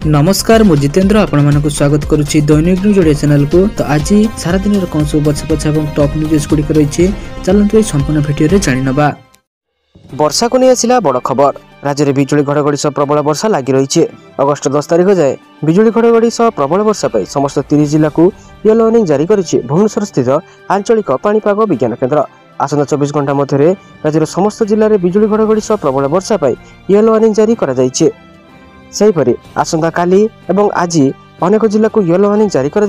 नमस्कार मु जितेंद्र आपण स्वागत करुच्ची दैनिक न्यूज ओडिया चैनल को। तो आज सारा दिन कौन सब बछा बछा और टॉप न्यूज गुड़िक रही चलते संपूर्ण भिडियो जानी नवा। वर्षा को नहीं आसिला बड़ खबर। राज्य में बिजुली घड़घड़ी सह प्रबल वर्षा लगी रही। अगस्ट 10 तारिख जाए बिजुली घड़घड़ी सह प्रबल वर्षा पर समस्त 30 जिला को येलो वार्निंग जारी करिछि भुवनेश्वर स्थित आंचलिक पाणीपाग विज्ञान केन्द्र। आसंता 24 घंटा मध्य राज्य समस्त जिले में बिजुली घड़घड़ी सह प्रबल वर्षा पर येलो वार्निंग जारी कर आसंता काली एवं आज अनेक जिला को येलो वार्निंग जारी कर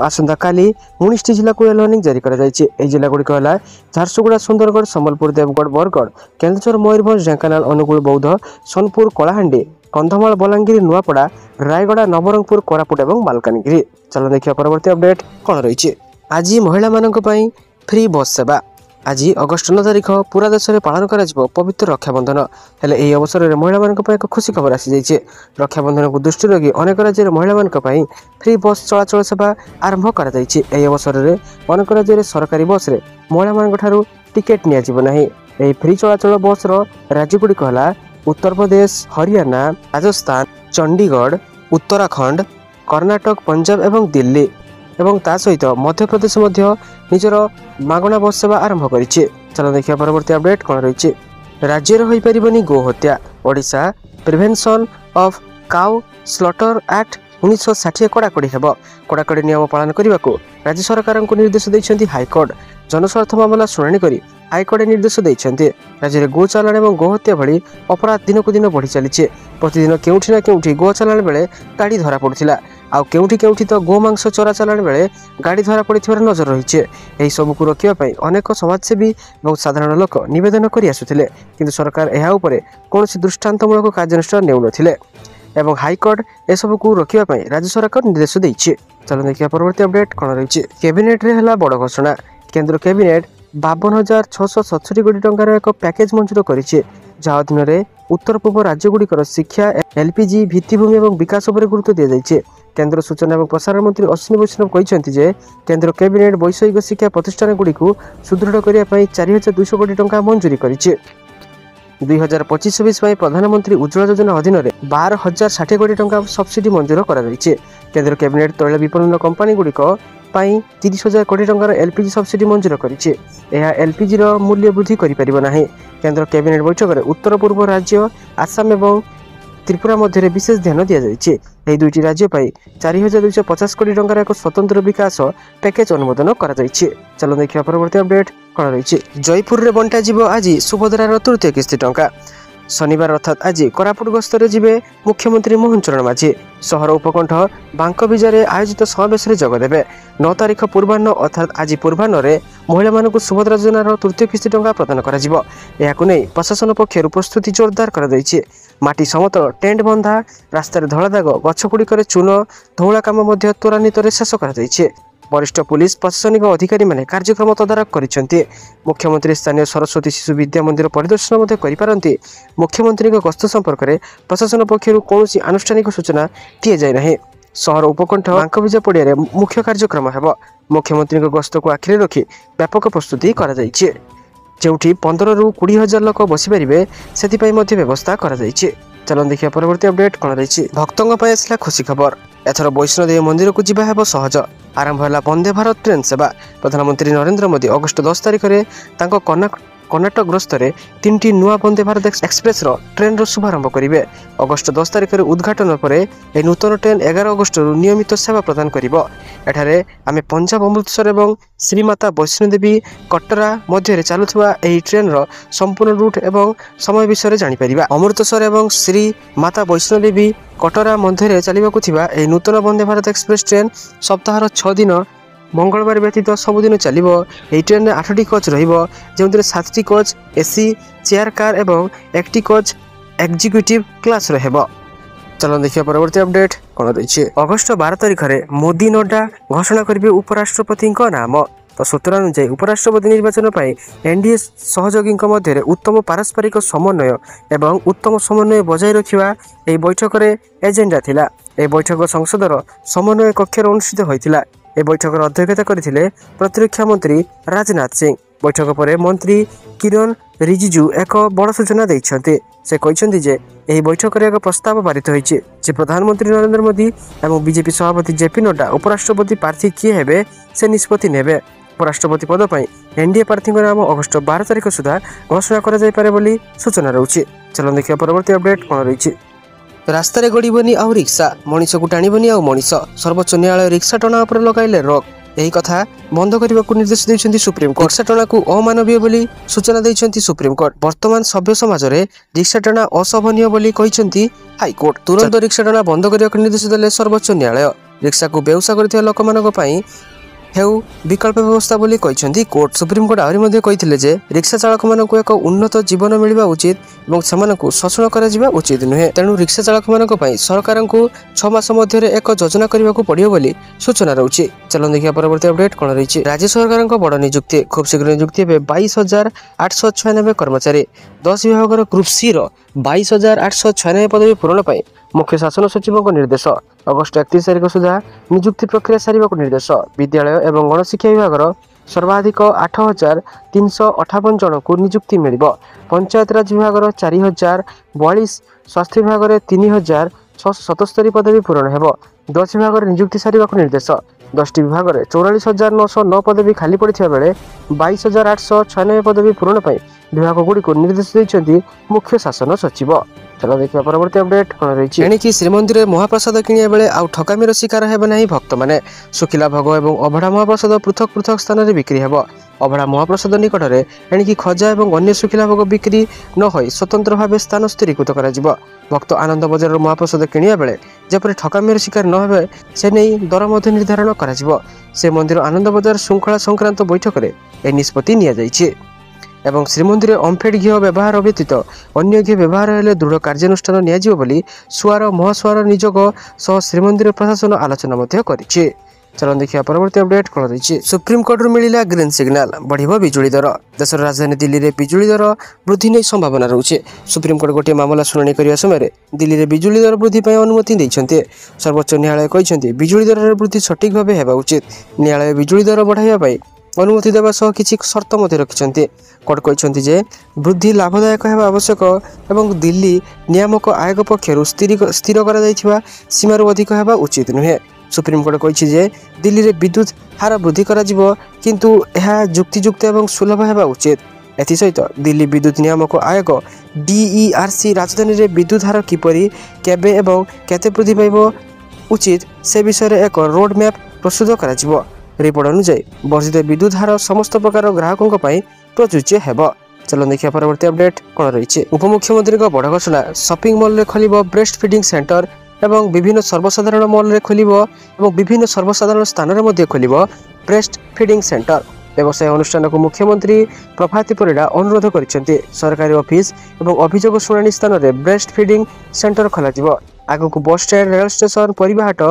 आसंता काली 19 जिला को येलो वार्निंग जारी कर जिला गुड़िक है झारसुगुड़ा, सुंदरगढ़, संबलपुर, देवगढ़, बरगढ़, केन्दुझर, मयूरभंज, ढेंकानाल, अनुगुल, बौद्ध, सोनपुर, कलाहांडी, कंधमाल, बलांगीर, नुआपड़ा, रायगड़ा, नवरंगपुर, कोरापुट और मालकानगिरी। चलो देखिए परवर्ती अपडेट कौन रही। आज महिला मानक पई फ्री बस सेवा। आज अगस्ट 9 तारिख पूरा देश में पालन कर पवित्र रक्षाबंधन हेले यह अवसर में महिला मान एक खुशी खबर आसी जाइए। रक्षाबंधन को दृष्टि रखी अनेक राज्य महिला मान फ्री बस चलाचल सेवा आरंभ कर अवसर में अनेक राज्य सरकारी बस रे महिला मान टिकेट निना। यह फ्री चलाचल बस राज्य गुड़िक है उत्तर प्रदेश, हरियाणा, राजस्थान, चंडीगढ़, उत्तराखंड, कर्नाटक, पंजाब एवं दिल्ली एवं ता सहित मध्य प्रदेश निजर मागणा बस सेवा आरंभ करिछि। चलो देखिए परवर्ती अपडेट कौन रही। राज्य हो पारिबनी गो हत्या। Odisha prevention of cow slaughter act 1960 कड़ाकड़ी हेब। कड़ाकड़ी नियम पालन करने को राज्य सरकार को निर्देश देइछन्ति हाईकोर्ट। जनस्वार्थ मामला शुणाणी करी हाईकोर्ट निर्देश देइछन्ति। राज्य में गो चालाण और गो हत्या भली अपराध दिन को दिन बढ़ी चली। प्रतिदिन केउठी ना केउठी गो चालाण बेले गाड़ी धरा पड़ुथिला आउ केउठी केउठी तो गो मांस चोरा चालाण बेले गाड़ी धरा पड़िथिबार नजर रही। यही सब को रोकिबा पई अनेक समाजसेवी और साधारण लोक निवेदन करि आसुथिले, किंतु सरकार एहा उपरे कोनोसी दृष्टांतमूलक कार्यानुष्ठान नेउ नथिले एवं हाईकोर्ट एसबू को रोकिबा पई राज्य सरकार निर्देश देइछि। चलो देखिए परवर्ती अपडेट कौन रही। कैबिनेट रे हला बड़ घोषणा। केंद्र कैबिनेट 52,667 कोटी टंकार एक पैकेज मंजूर करिछि, जहाँ अधीन में उत्तर पूर्व राज्य गुड़िकर शिक्षा, एलपीजी, भित्तिभूमि और विकास पर गुरुत्व दि जाइए। केंद्र सूचना और प्रसारण मंत्री अश्विनी वैष्णव कहते जे केंद्र कैबिनेट वैषयिक शिक्षा प्रतिष्ठान गुड़िक सुदृढ़ करने 4,200 कोटी टंका मंजूरी करिछि। 2025-26 प्रधानमंत्री उज्ज्वला योजना अधीन में 12,060 कोटी टंका सब्सिडी मंजूर कर केंद्र कैबिनेट तैल विपणन कंपानी गुड़िक 30,000 कोटी टंकार एलपीजी सब्सिडी मंजूर करिछि। यह एलपीजी मूल्य वृद्धि करिपरिबो नाही। केंद्र कैबिनेट बैठक में उत्तर पूर्व राज्य आसाम एवं त्रिपुरा मध्य विशेष ध्यान दि जाइए। यह दुईटी राज्य 4,250 कोटी टंकार एक स्वतंत्र विकास पैकेज अनुमोदन कर। चलो देखिए परवर्ती अपडेट कौन रही। जयपुर में बंटा जीव आज सुभद्रार तृतीय किस्ती टंका। शनिवार अर्थात आज कोरापुट गस्तरे जिबे मुख्यमंत्री मोहन चरण माझी। सहर उपकंठ बांकबिजारे आयोजित समावेश जगदेवे। 9 तारिख पूर्वाह्न अर्थात आज पूर्वाह्न महिला मानक सुभद्रा योजनार तृतीय किस्ती टंका प्रदान कर। प्रशासन पक्षर प्रस्तुति जोरदार कर। माटी समतल, टेंट बंधा, रास्तार धला दाग, गछगुड़िकर चून धौला काम त्वरान्वित शेष कर। वरिष्ठ पुलिस प्रशासनिक अधिकारी माने कार्यक्रम तदारख करिसेंति। मुख्यमंत्री स्थानीय सरस्वती शिशु विद्या मंदिर परिदर्शन करिपारंती। मुख्यमंत्री गस्त संपर्क में प्रशासन पक्षर कौन आनुष्ठानिक सूचना दि जाए नहीं। सहर उपकंठ बांकबिजा पड़िया मुख्य कार्यक्रम है। मुख्यमंत्री गस्त को आखिरी रखी व्यापक प्रस्तुति कर जोठी 15 ରୁ 20,000 लोक बसीपारे से व्यवस्था कर। चलो देखिए परवर्ती अपडेट कौन रही। भक्तों पर आसला खुशी खबर। एथर वैष्णोदेवी मंदिर को जीवा हेब सहज। आरंभ है वंदे भारत ट्रेन सेवा। प्रधानमंत्री नरेंद्र मोदी अगस्ट 10 तारिख में कर्नाटक गस्तरे 3टी नुआ वंदे भारत एक्सप्रेस ट्रेन शुभारंभ करेंगे। अगस्ट 10 तारिख में उद्घाटन पर यह नूतन ट्रेन 11 अगस्ट नियमित सेवा प्रदान कर। आम पंजाब, अमृतसर और श्रीमाता वैष्णोदेवी कटरा मध्य चलुवा यह ट्रेन संपूर्ण रूट एवं समय विषय जापर। अमृतसर और श्री माता वैष्णोदेवी कटरा मध्य चलने यह नूतन वंदे भारत एक्सप्रेस ट्रेन सप्ताह 6 दिन मंगलवार व्यतीत सबुदिन चलो। यह ट्रेन में 8टी कोच जो 7टी कोच एसी चेयर कार और 1टी कोच एग्जीक्यूटिव क्लास रहिबो। चलो देखिए परवर्ती अपडेट कौन रही। अगस्ट 12 तारिख में मोदी नड्डा घोषणा करेंगे उपराष्ट्रपति नाम। तो सूत्र अनुसार उपराष्ट्रपति निर्वाचन पर एनडीए सहयोगी मध्य उत्तम पारस्परिक समन्वय एवं उत्तम समन्वय बजाय रखा यह बैठक में एजेंडा थिला। यह बैठक संसदर समन्वय कक्ष अनुष्ठित होता। ए बैठक अध्यक्षता करथिले प्रतिरक्षा मंत्री राजनाथ सिंह। बैठक पर मंत्री किरण रिजिजू एक बड़ सूचना दैछन्ते। से कहते जे यह बैठक एक प्रस्ताव पारित होइछि जे प्रधानमंत्री नरेंद्र मोदी एवं बीजेपी सभापति जेपी नड्डा उपराष्ट्रपति प्रार्थी किए हेबे से निष्पत्ति नेबे। उपराष्ट्रपति पद पर एनडीए प्रार्थी नाम अगस्ट 12 तारिख सुधा घोषणा करा जाय पारे बोली सूचना रहउछि। चलो देखिया परवर्ती अपडेट कोन रहिछि। रास्तार गड़बनी आउ रिक्शा मनीष को टाणबनी आउ मनीष सर्वोच्च न्यायालय रिक्शा टणा उपर लगाइले रोक। यही कथा बंद करने को निर्देश देइछन्ति सुप्रीम कोर्ट। रिक्शा टणा को अमानवीय बोली सूचना देइछन्ति सुप्रीम कोर्ट। वर्तमान सभ्य समाज रे रिक्शा टणा असहनीय बोली कहिछन्ति हाईकोर्ट। तुरंत रिक्शा टणा बंद करने को निर्देश देले सर्वोच्च न्यायालय। रिक्शा को व्यवसाय करथिया लोकमानक पई हेउ विकल्प व्यवस्था बोली कहिछन्ति कोर्ट। सुप्रीम कोर्ट आहुरी मध्ये कहिथिले जे रिक्शा चालक मानकु एक उन्नत जीवन मिलिबा उचित एवं समानकु शोषण करा जिबा उचित नुहे। तेणु रिक्शा चालक मानक पई सरकारंकु 6 मास मध्ये एक योजना करबाकू पड़ियो बोली सूचना रहउछि। चलो देखिया परवर्ती अपडेट कोन रहिछि। राज्य सरकारंक बड़ नियुक्ति खूब शीघ्र नियुक्ति हेबे 22,896 कर्मचारी। 10 विभागर ग्रुप सी रो 22,896 पदवी पूरण पई मुख्य शासन सचिव को निर्देश। अगस्ट 31 तारिख सुधा नियुक्ति प्रक्रिया सारिबा को निर्देश। विद्यालय एवं गणशिक्षा विभागर सर्वाधिक 8,358 जन को नियुक्ति मिलिबो। पंचायत राज विभागर 4,042, स्वास्थ्य विभाग 3,677 पदवी पूरण हेबो। 10 विभाग नियुक्ति सारिबा को निर्देश। 10टी विभाग 44,909 पदवी खाली पड़िथिबा बेले 22,896 पदवी पूरण पई विभाग गुडी को निर्देश दैछन्ति मुख्य शासन सचिव। चलो देखिए परवर्ती अपडेट कोन रहिछि। एणिकी श्रीमंदिर महाप्रसाद किनिया बेले आउ ठकामीर शिकार हेबे नाही भक्त माने। सुखिला भोग एवं अभड़ा महाप्रसाद पृथक पृथक स्थान रे बिक्री हेबो। अभड़ा महाप्रसाद निकट रे एणिकी खजा एवं अन्य सुखिला भोग बिक्री न होई स्वतंत्र भावे स्थान स्थिरीकृत करा जिवो। भक्त आनंद बजार महाप्रसाद किनिया बेले जेपरि ठकामीर शिकार न हेबे से नै दर मध्ये निर्धारण करा जिवो। से मंदिर आनंद बजार श्रृंखला संक्रांत बैठक रे ए निष्पत्ति निया जाइछि एवं श्रीमंदिर ओमफेड घी व्यवहार व्यतीत अन्य घी व्यवहार हेले दृढ़ कार्यानुष्ठान नियाजिव बोली सुआर महासुआर नियोग सह श्रीमंदिर प्रशासन आलोचना मध्य करिछि। चलो देखिया परवर्ती अपडेट कोन रहिछि। सुप्रीम कोर्ट रु मिलिला ग्रीन सिग्नल बढ़िबो बिजुली दर। देशर राजधानी दिल्ली रे बिजुली दर वृद्धि नै संभावना रहउछि। सुप्रीम कोर्ट गोटे मामला सुनानी करिया समय दिल्ली रे बिजुली दर वृद्धि पय अनुमति दैछन्ते। सर्वोच्च न्यायालय कहिसन्ते बिजुली दर रे वृद्धि सठिक भाबे हेबा उचित। न्यायालय बिजुली दर बढ़ाइबा पय अनुमति देवा सह किछि शर्त मध्ये रखिसन्ते। कोर्ट कहिसन्ते जे वृद्धि लाभदायक हेबा आवश्यक एवं दिल्ली नियामक आयोग पक्षरु स्थिर करा जायथिबा सीमारु अधिक हेबा उचित नुहे। सुप्रीम कोर्ट कहिछि जे दिल्ली रे विद्युत हार वृद्धि करा जिवो किंतु एहा जुक्तियुक्त एवं सुलभ हेबा उचित। एथि सहित दिल्ली विद्युत नियामक आयोग DERC राजधानी रे विद्युत हार किपरि केबे एवं केते वृद्धि पाइबो उचित से विषय रे एक रोड मैप प्रस्तुत करा जिवो। रिपोर्ट अनुसार वर्धित विद्युत हार समस्त प्रकार ग्राहकों पई प्रযোज्य हेबो। चलो देखिया परवर्ती अपडेट कोन रहिछि। उपमुख्यमंत्री को बड़ घोषणा शॉपिंग मॉल रे खोलिबो ब्रेस्ट फीडिंग सेंटर एवं विभिन्न सर्वसाधारण मॉल रे खोलिबो एवं विभिन्न सर्वसाधारण स्थान रे मध्ये खोलिबो ब्रेस्ट फीडिंग सेंटर। व्यवसाय अनुष्ठान को मुख्यमंत्री प्रभाती परिडा अनुरोध करिसेंते। सरकारी ऑफिस एवं अभियोग शुणानी स्थान रे ब्रेस्ट फीडिंग सेंटर खोला जिवो। आगो को बस स्टैंड रेल स्टेशन परिबाहाट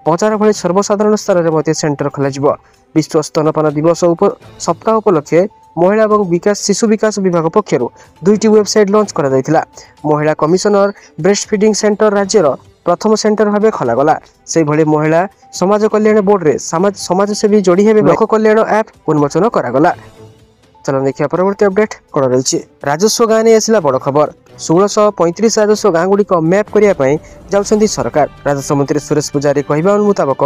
बजार भली सर्वसाधारण स्थान रे मध्ये सेंटर खोला जिवो। विश्व स्तनपान दिवस सप्ताह उपलक्षे महिला एवं विकास शिशु विकास विभाग पक्षरु 2टी वेबसाइट लॉन्च करा जायतिला। महिला कमिशनर ब्रेस्ट फीडिंग सेंटर राज्यर प्रथम सेंटर भाबे खोला गला। से भली महिला समाज कल्याण बोर्ड रे समाज सेवी जोड़ी हेबे लोक कल्याण ऐप उन्मोचन करा गला। चलो देखिया परवर्ती अपडेट कोन रहिछि। राजस्व गाँ ने आसिला बड़ खबर। 1635 राजस्व गाँ गुडी को मैप करिया पई जाउछन्ती सरकार। राजस्व मंत्री सुरेश पुजारी कहबा मुताबिक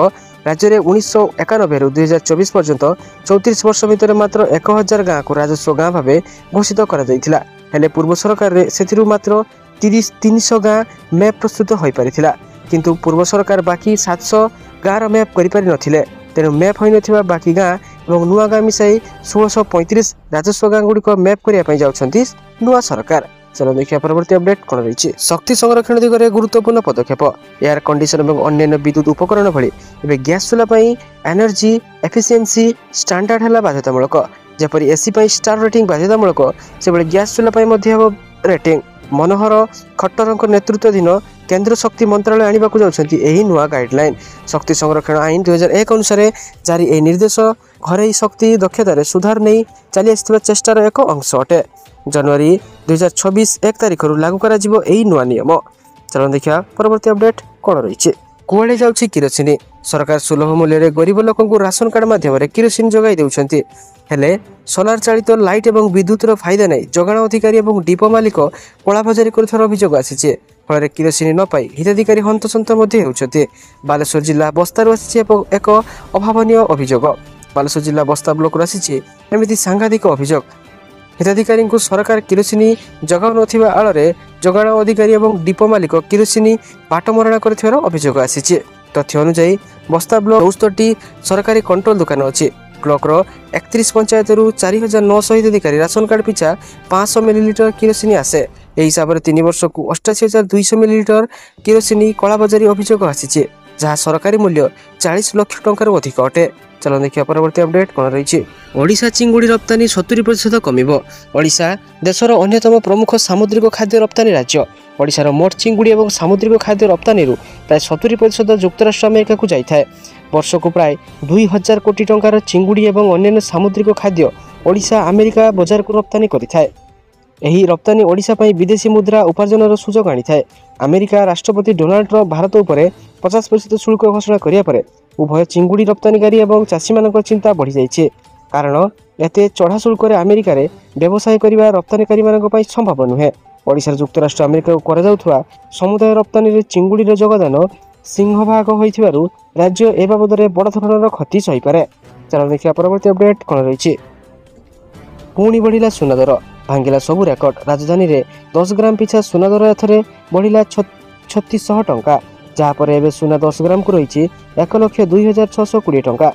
राज्य रे 1991 रु 2024 पर्यंत 34 वर्ष भितर मात्र 1000 गाँ को राजस्व गाँ भाबे घोषित करा जायतिला। हेले पूर्व सरकार रे सेथिरु मात्र 300 गाँ मैप प्रस्तुत होई परिथिला। किंतु पूर्व सरकार बाकी 700 गाँ रो मैप करि पारि नथिले। तेनु मैप होई नथिबा बाकी गाँ एवं नुआ गाँ मिसाई 1635 राजस्व गाँ गुडी को मैप करिया पई जाउछन्ती नुआ सरकार। चलो देखिया परवर्ती अपडेट कोन रहिछि। शक्ति संरक्षण दिगरे गुरुत्वपूर्ण पदक्षेप एयर कंडीशन एवं अन्य विद्युत उपकरण भली एबे गैस चूल्हा पई एनर्जी एफिशिएंसी स्टैंडर्ड हला बाध्यतामूलक। जेपरि एसी पई स्टार रेटिंग बाध्यतामूलक सेबळे गैस चूल्हा पई मध्ये हो रेटिंग। मनोहर खट्टरଙ୍କ नेतृत्वाधीन केंद्र शक्ति मंत्रालय आनिबाकू जाउछन्ती एही नुआ गाइडलाइन। शक्ति संरक्षण आईन 2001 अनुसार जारी ए निर्देश घरे शक्ति दक्षता रे सुधार नै चली आस्थिबा चेष्टार एक अंश अटे। जनवरी 2026 1 तारिख रु लागू करा जिवो एही नुआ नियम। चलो देखिया परवर्ती अपडेट कोन रहिछि। କୁଆଡ଼େ ଯାଉଛି କିରୋସିନି? ସରକାର ସୁଲଭ ମୂଲ୍ୟରେ ଗରିବ ଲୋକଙ୍କୁ ରାସନ କାର୍ଡ ମାଧ୍ୟମରେ କିରୋସିନି ଯୋଗାଇ ଦେଉଛନ୍ତି। ହେଲେ ସୋଲାର ଚାଳିତ ଲାଇଟ୍ ଏବଂ ବିଦ୍ୟୁତର ଫାଇଦା ନେଇ ଯୋଗାଣ ଅଧିକାରୀ ଏବଂ ଡିପୋ ମାଲିକ କଳାବଜାରୀ କରୁଥିବାର ଅଭିଯୋଗ ଆସିଛି। ଫଳରେ କିରୋସିନି ନ ପାଇ ହିତାଧିକାରୀ ହନ୍ତସନ୍ତ ମଧ୍ୟ ହେଉଛନ୍ତି। ବାଲେଶ୍ୱର ଜିଲ୍ଲା ବସ୍ତାରୁ ଆସିଛି ଏକ ଅଭାବନୀୟ ଅଭିଯୋଗ। ବାଲେଶ୍ୱର ଜିଲ୍ଲା ବସ୍ତା ବ୍ଲକରୁ ଆସିଛି ଏମିତି ସାଂଘାତିକ ଅଭିଯୋଗ। ହିତାଧିକାରୀଙ୍କୁ ସରକାର କିରୋସିନି ଯୋଗାଉନଥିବା ଆଳରେ ଯୋଗାଣ ଅଧିକାରୀ ଏବଂ ଡିପୋ ମାଲିକ କିରୋସିନି ବାଟମରଣା କରିଥିବାର ଅଭିଯୋଗ ଆସିଛି। ତଥ୍ୟ ଅନୁଯାୟୀ ବସ୍ତା ବ୍ଲକ 64ଟି ସରକାରୀ କଣ୍ଟ୍ରୋଲ ଦୋକାନ ଅଛି। ବ୍ଲକର 31 ପଞ୍ଚାୟତରୁ 4900 ହିତାଧିକାରୀ ରାସନ କାର୍ଡ ପିଛା 500 ମିଲିଲିଟର କିରୋସିନି ଆସେ। ଏହି ହିସାବରେ 3 ବର୍ଷକୁ 88,200 ମିଲିଲିଟର କିରୋସିନି କଳାବଜାରୀ ଅଭିଯୋଗ ଆସିଛି, ଯାହା ସରକାରୀ ମୂଲ୍ୟ 40 ଲକ୍ଷ ଟଙ୍କାରୁ ଅଧିକ ଅଟେ। ଚାଲ ଦେଖିବା ପରବର୍ତ୍ତୀ ଅପଡେଟ୍ କ'ଣ ରହିଛି। ଓଡ଼ିଶା ଚିଙ୍ଗୁଡ଼ି ରପ୍ତାନି 70% କମିବ। ଓଡ଼ିଶା ଦେଶର ଅନ୍ୟତମ ପ୍ରମୁଖ ସାମୁଦ୍ରିକ ଖାଦ୍ୟ ରପ୍ତାନି ରାଜ୍ୟ। ଓଡ଼ିଶାର ମୋଟ ଚିଙ୍ଗୁଡ଼ି ଏବଂ ସାମୁଦ୍ରିକ ଖାଦ୍ୟ ରପ୍ତାନିରୁ ପ୍ରାୟ 70% ଯୁକ୍ତରାଷ୍ଟ୍ର ଆମେରିକାକୁ ଯାଇଥାଏ। ବର୍ଷକୁ ପ୍ରାୟ 2000 କୋଟି ଟଙ୍କାର ଚିଙ୍ଗୁଡ଼ି ଏବଂ ଅନ୍ୟାନ୍ୟ ସାମୁଦ୍ରିକ ଖାଦ୍ୟ ଓଡ଼ିଶା ଆମେରିକା ବଜାରକୁ ରପ୍ତାନି କରିଥାଏ। ଏହି ରପ୍ତାନି ଓଡ଼ିଶା ପାଇଁ ବିଦେଶୀ ମୁଦ୍ରା ଉପାର୍ଜନର ସୁଯୋଗ ଆଣିଥାଏ। ଆମେରିକା ରାଷ୍ଟ୍ରପତି ଡୋନାଲ୍ଡ ଟ୍ରମ୍ପ ଭାରତ ଉପରେ 50% ଶୁଳ୍କ ଘୋଷଣା କରିବା ପରେ ଉଭୟ ଚିଙ୍ଗୁଡ଼ି ରପ୍ତାନିକାରୀ ଏବଂ ଚାଷୀମାନଙ୍କ ଚିନ୍ତା ବଢ଼ିଯାଇଛି। କାରଣ ଏତେ ଚଢ଼ା ଶୁଳ୍କରେ ଆମେରିକାରେ ବ୍ୟବସାୟ କରିବା ରପ୍ତାନିକାରୀମାନଙ୍କ ପାଇଁ ସମ୍ଭବ ନୁହେଁ। ଓଡ଼ିଶାର ଯୁକ୍ତରାଷ୍ଟ୍ର ଆମେରିକାକୁ କରାଯାଉଥିବା ସମୁଦାୟ ରପ୍ତାନିରେ ଚିଙ୍ଗୁଡ଼ିର ଯୋଗଦାନ ସିଂହଭାଗ ହୋଇଥିବାରୁ ରାଜ୍ୟ ଏ ବାବଦରେ ବଡ଼ ଧରଣର କ୍ଷତି ସହିପାରେ। ଚାଲ ଦେଖିବା ପରବର୍ତ୍ତୀ ଅପଡେଟ୍ କ'ଣ ରହିଛି। ପୁଣି ବଢ଼ିଲା ସୁନା ଦର, ଭାଙ୍ଗିଲା ସବୁ ରେକର୍ଡ। ରାଜଧାନୀରେ 10 ଗ୍ରାମ ପିଛା ସୁନା ଦର ଏଥରେ ବଢ଼ିଲା 3600 ଟଙ୍କା, ଯାହାପରେ ଏବେ ସୁନା 10 ଗ୍ରାମକୁ ରହିଛି 1,02,620 ଟଙ୍କା,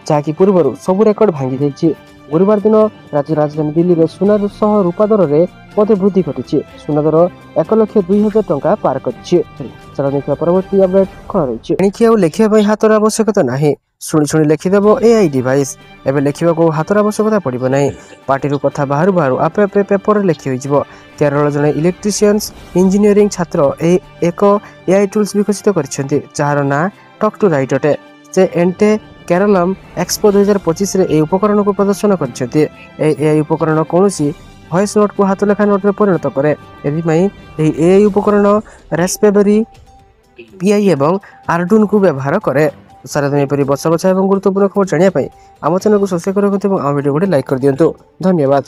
ଯାହାକି ପୂର୍ବରୁ ସବୁ ରେକର୍ଡ ଭାଙ୍ଗି ଯାଇଛି। ଗୁରୁବାର ଦିନ ରାଜଧାନୀ ଦିଲ୍ଲୀରେ ସୁନା ସହ ରୂପା ଦରରେ ମଧ୍ୟ ବୃଦ୍ଧି ଘଟିଛି। ସୁନା ଦର 1,02,000 ଟଙ୍କା ପାର କରିଛି। ଚାଲ ଦେଖିବା ପରବର୍ତ୍ତୀ ଅପଡେଟ୍ କ'ଣ ରହିଛି। ଏଣିକି ଆଉ ଲେଖିବା ପାଇଁ ହାତର ଆବଶ୍ୟକତା ନାହିଁ, ଶୁଣି ଶୁଣି ଲେଖିଦେବ AI ଡିଭାଇସ୍। ଏବେ ଲେଖିବାକୁ ହାତର ଆବଶ୍ୟକତା ପଡ଼ିବ ନାହିଁ। ପାଟିରୁ କଥା ବାହାରୁ ବାହାରୁ ଆପେ ଆପେ ପେପରରେ ଲେଖି ହୋଇଯିବ। କେରଳର ଜଣେ ଇଲେକ୍ଟ୍ରିସିଆନ୍ସ ଇଞ୍ଜିନିୟରିଂ ଛାତ୍ର ଏକ AI ଟୁଲ୍ସ ବିକଶିତ କରିଛନ୍ତି, ଯାହାର ନାଁ ଟକ୍ ଟୁ ରାଇଟ୍ ଅଟେ। ସେ ଏଣ୍ଟେ କେରଳମ୍ ଏକ୍ସପୋ 2025ରେ ଏହି ଉପକରଣକୁ ପ୍ରଦର୍ଶନ କରିଛନ୍ତି। ଏହି AI ଉପକରଣ କୌଣସି ଭଏସ୍ ନୋଟ୍କୁ ହାତଲେଖା ନୋଟ୍ରେ ପରିଣତ କରେ। ଏଥିପାଇଁ ଏହି AI ଉପକରଣ ରାସ୍ପବେରୀ PI ଏବଂ ଆର୍ଡୁଇନୋକୁ ବ୍ୟବହାର କରେ। ସାରାଦିନ ଏପରି ବଛା ବଛା ଏବଂ ଗୁରୁତ୍ୱପୂର୍ଣ୍ଣ ଖବର ଜାଣିବା ପାଇଁ ଆମ ଚ୍ୟାନେଲକୁ ସବସ୍କ୍ରାଇବ୍ କରନ୍ତୁ ଏବଂ ଆମ ଭିଡ଼ିଓ ଗୋଟେ ଲାଇକ୍ କରିଦିଅନ୍ତୁ। ଧନ୍ୟବାଦ।